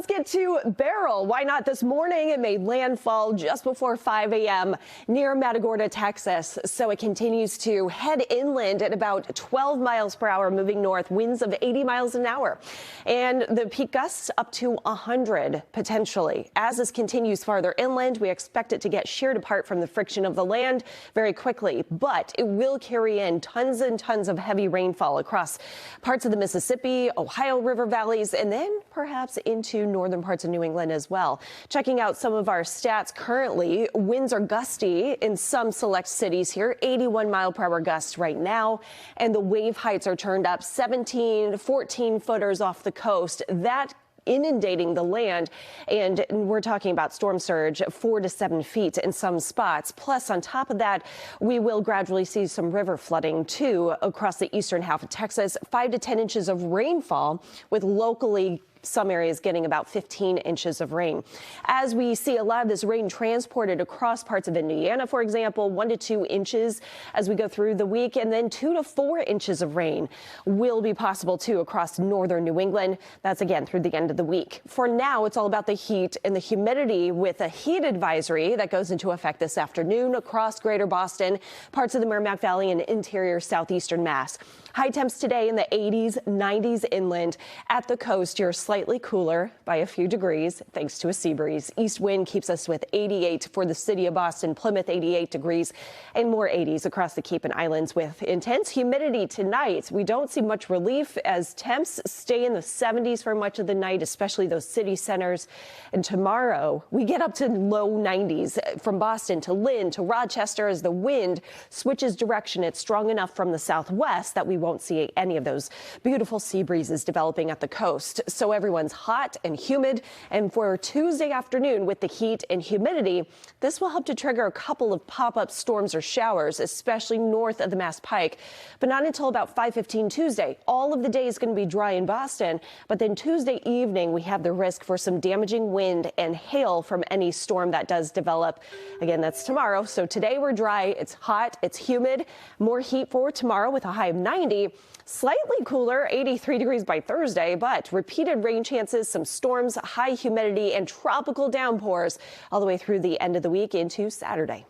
let's get to Beryl. Why not? This morning it made landfall just before 5 a.m. near Matagorda, Texas. So it continues to head inland at about 12 miles per hour, moving north, winds of 80 miles an hour. And the peak gusts up to 100 potentially. As this continues farther inland, we expect it to get sheared apart from the friction of the land very quickly. But it will carry in tons and tons of heavy rainfall across parts of the Mississippi, Ohio River valleys, and then perhaps into northern parts of New England as well. Checking out some of our stats currently, winds are gusty in some select cities here, 81 mile per hour gusts right now, and the wave heights are turned up 17, 14 footers off the coast. That inundating the land, and we're talking about storm surge 4 to 7 feet in some spots. Plus, on top of that, we will gradually see some river flooding too across the eastern half of Texas. 5 to 10 inches of rainfall, with locally some areas getting about 15 inches of rain. As we see a lot of this rain transported across parts of Indiana, for example, 1 to 2 inches as we go through the week, and then 2 to 4 inches of rain will be possible too across northern New England. That's again through the end of the week. For now, it's all about the heat and the humidity, with a heat advisory that goes into effect this afternoon across greater Boston, parts of the Merrimack Valley, and interior southeastern Mass. High temps today in the 80s, 90s inland. At the coast, you're slightly cooler by a few degrees thanks to a sea breeze. East wind keeps us with 88 for the city of Boston, Plymouth 88 degrees, and more 80s across the Cape and Islands. With intense humidity tonight, we don't see much relief as temps stay in the 70s for much of the night, especially those city centers. And tomorrow, we get up to low 90s from Boston to Lynn to Rochester as the wind switches direction. It's strong enough from the southwest that we won't see any of those beautiful sea breezes developing at the coast. So everyone's hot and humid. And for Tuesday afternoon, with the heat and humidity, this will help to trigger a couple of pop-up storms or showers, especially north of the Mass Pike, but not until about 5:15 Tuesday. All of the day is going to be dry in Boston, but then Tuesday evening, we have the risk for some damaging wind and hail from any storm that does develop. Again, that's tomorrow. So today we're dry, it's hot, it's humid, more heat for tomorrow with a high of 90. Slightly cooler, 83 degrees by Thursday, but repeated rain chances, some storms, high humidity, and tropical downpours all the way through the end of the week into Saturday.